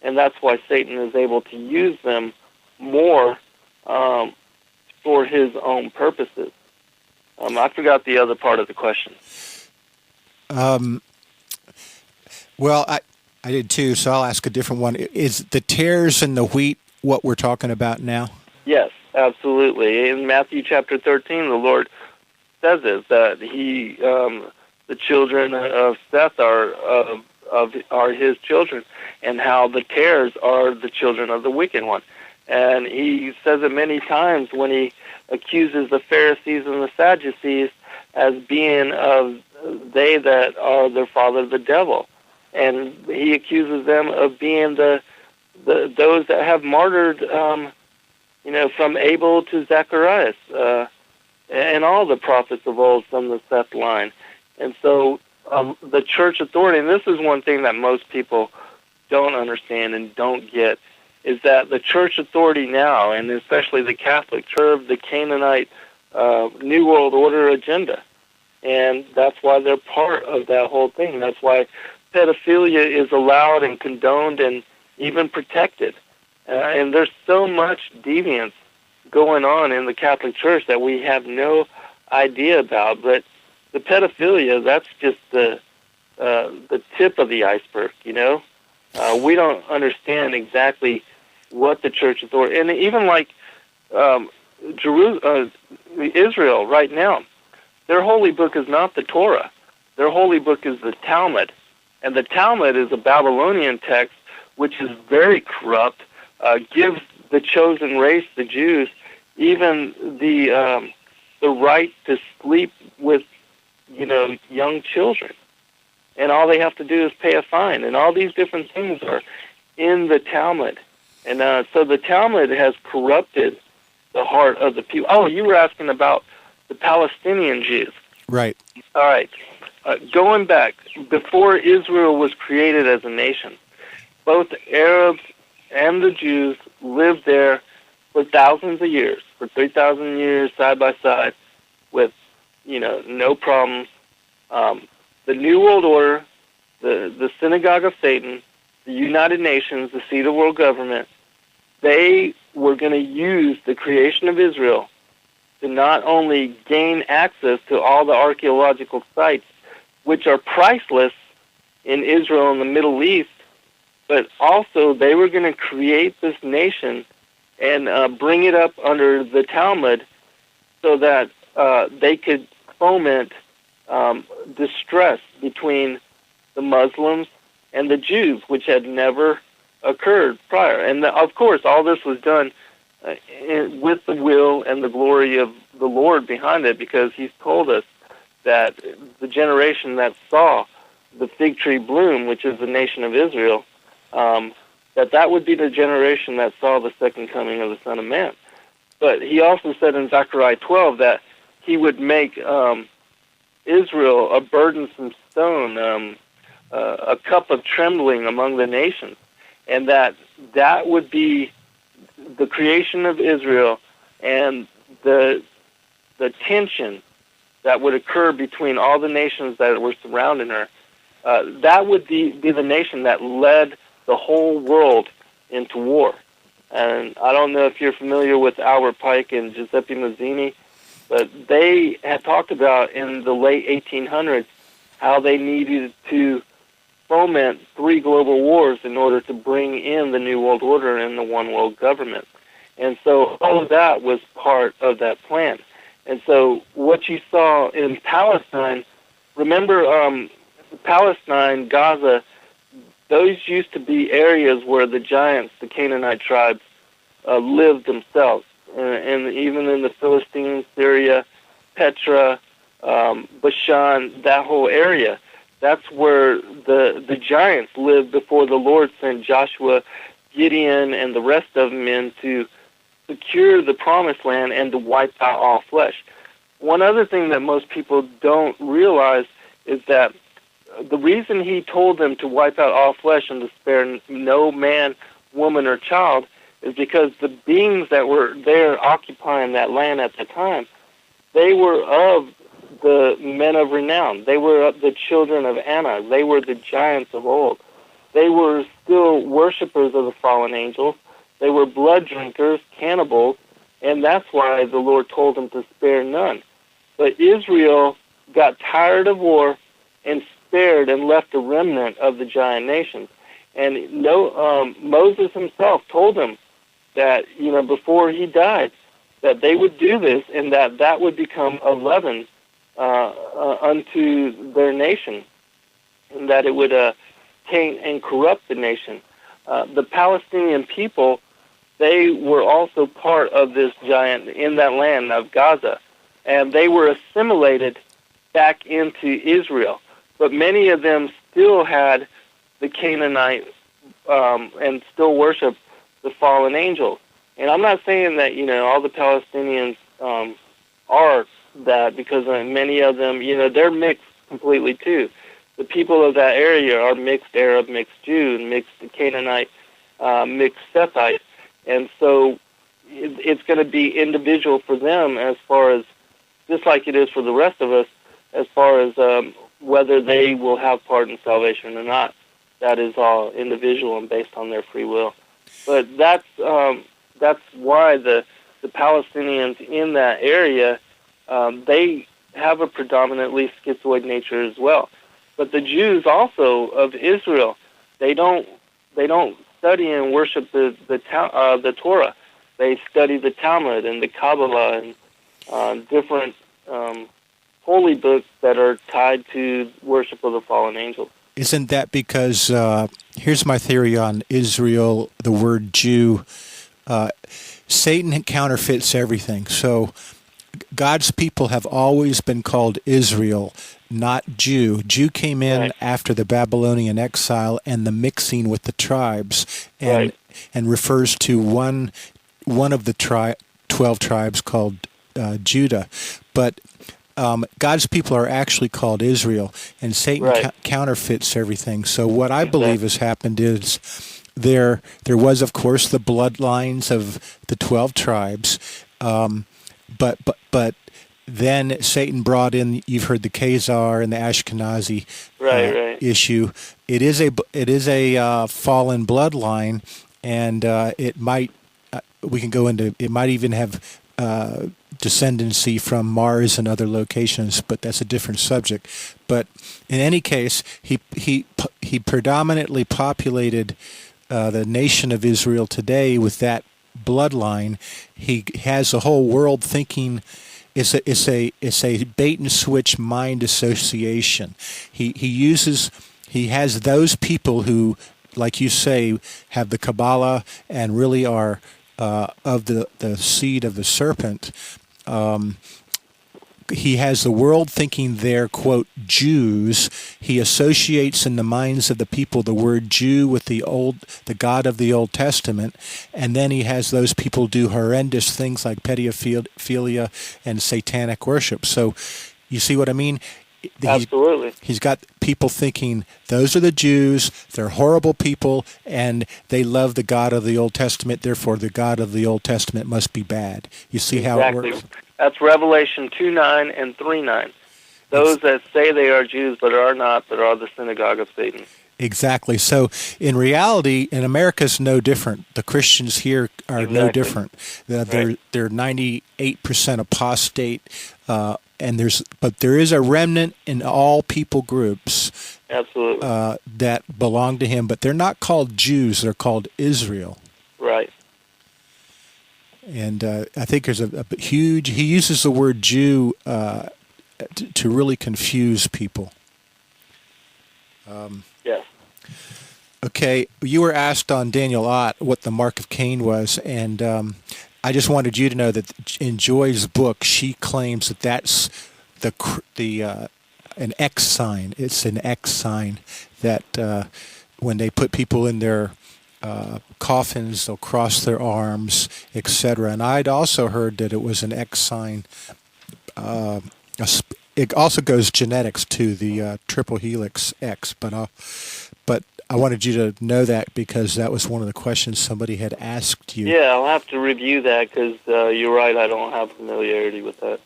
and that's why Satan is able to use them more for his own purposes. I forgot the other part of the question. Well, I did too, so I'll ask a different one. Is the tares and the wheat what we're talking about now? Yes, absolutely. In Matthew chapter 13, the Lord says it, that the children of Seth are his children, and how the tares are the children of the wicked one. And he says it many times when he accuses the Pharisees and the Sadducees as being of they that are their father the devil. And he accuses them of being those that have martyred, from Abel to Zacharias, and all the prophets of old from the Seth line. And so the church authority, and this is one thing that most people don't understand and don't get, is that the church authority now, and especially the Catholic Church, the Canaanite New World Order agenda. And that's why they're part of that whole thing. That's why pedophilia is allowed and condoned and even protected. And there's so much deviance going on in the Catholic Church that we have no idea about. But the pedophilia, that's just the tip of the iceberg, We don't understand exactly what the church authority, and even like Israel right now, their holy book is not the Torah. Their holy book is the Talmud. And the Talmud is a Babylonian text which is very corrupt, gives the chosen race, the Jews, even the right to sleep with, young children. And all they have to do is pay a fine. And all these different things are in the Talmud. And so the Talmud has corrupted the heart of the people. Oh, you were asking about the Palestinian Jews. Right. All right. Going back, before Israel was created as a nation, both the Arabs and the Jews lived there for thousands of years, for 3,000 years side by side with, no problems. The New World Order, the Synagogue of Satan, the United Nations, the seat of world government, they were going to use the creation of Israel to not only gain access to all the archaeological sites, which are priceless in Israel and the Middle East, but also they were going to create this nation and bring it up under the Talmud so that they could foment distress between the Muslims and the Jews, which had never occurred prior. And of course, all this was done with the will and the glory of the Lord behind it, because he's told us that the generation that saw the fig tree bloom, which is the nation of Israel, that would be the generation that saw the second coming of the Son of Man. But he also said in Zechariah 12 that he would make Israel a burdensome stone, a cup of trembling among the nations, and that would be the creation of Israel and the tension that would occur between all the nations that were surrounding her. That would be the nation that led the whole world into war. And I don't know if you're familiar with Albert Pike and Giuseppe Mazzini, but they had talked about in the late 1800s how they needed to foment 3 global wars in order to bring in the New World Order and the one world government. And so all of that was part of that plan. And so what you saw in Palestine, remember Palestine, Gaza, those used to be areas where the giants, the Canaanite tribes, lived themselves. And even in the Philistines, Syria, Petra, Bashan, that whole area, that's where the giants lived before the Lord sent Joshua, Gideon, and the rest of them in to secure the promised land and to wipe out all flesh. One other thing that most people don't realize is that the reason he told them to wipe out all flesh and to spare no man, woman, or child is because the beings that were there occupying that land at the time, they were of the men of renown. They were of the children of Anak. They were the giants of old. they were still worshipers of the fallen angels. They were blood drinkers, cannibals, and that's why the Lord told them to spare none. But Israel got tired of war and spared and left a remnant of the giant nations. And Moses himself told them that, before he died, that they would do this and that would become a leaven unto their nation, and that it would taint and corrupt the nation. The Palestinian people, they were also part of this giant in that land of Gaza, and they were assimilated back into Israel. But many of them still had the Canaanite and still worship the fallen angels. And I'm not saying that, all the Palestinians are that, because many of them, they're mixed completely too. The people of that area are mixed Arab, mixed Jew, mixed Canaanite, mixed Sethite. And so it's going to be individual for them, as far as, just like it is for the rest of us, as far as whether they will have part in salvation or not. That is all individual and based on their free will. But that's why the Palestinians in that area, they have a predominantly schizoid nature as well. But the Jews also of Israel, they don't study and worship the Torah. They study the Talmud and the Kabbalah and different holy books that are tied to worship of the fallen angels. Isn't that because, here's my theory on Israel, the word Jew, Satan counterfeits everything. So God's people have always been called Israel, not Jew. Jew came in right. after the Babylonian exile and the mixing with the tribes, and right. and refers to one of the 12 tribes called Judah. But God's people are actually called Israel, and Satan right. counterfeits everything. So what I believe has happened is there was, of course, the bloodlines of the 12 tribes, but then Satan brought in. You've heard the Khazar and the Ashkenazi right. issue. It is a fallen bloodline, and it might. We can go into. It might even have descendancy from Mars and other locations, but that's a different subject. But in any case, he predominantly populated the nation of Israel today with that bloodline. He has the whole world thinking it's a bait and switch mind association. He has those people who, like you say, have the Kabbalah and really are of the seed of the serpent. He has the world thinking they're, quote, Jews. He associates in the minds of the people the word Jew with the God of the Old Testament, and then he has those people do horrendous things like pedophilia and satanic worship. So you see what I mean? Absolutely. He's got people thinking those are the Jews, they're horrible people, and they love the God of the Old Testament, therefore the God of the Old Testament must be bad. You see how it works? That's Revelation 2:9 and 3:9. Those that say they are Jews but are not, but are the synagogue of Satan. Exactly. So in reality, in America's no different. The Christians here are no different. They're 98% apostate, and there is a remnant in all people groups. Absolutely. That belong to him, but they're not called Jews. They're called Israel. Right. And I think there's a huge. He uses the word Jew to really confuse people. Yes. Okay, you were asked on Daniel Ott what the mark of Cain was, and I just wanted you to know that in Joy's book, she claims that that's an X sign. It's an X sign that when they put people in their coffins, they'll cross their arms, etc. And I'd also heard that it was an X sign. It also goes genetics to the triple helix X, but I wanted you to know that because that was one of the questions somebody had asked you. Yeah, I'll have to review that because you're right, I don't have familiarity with that.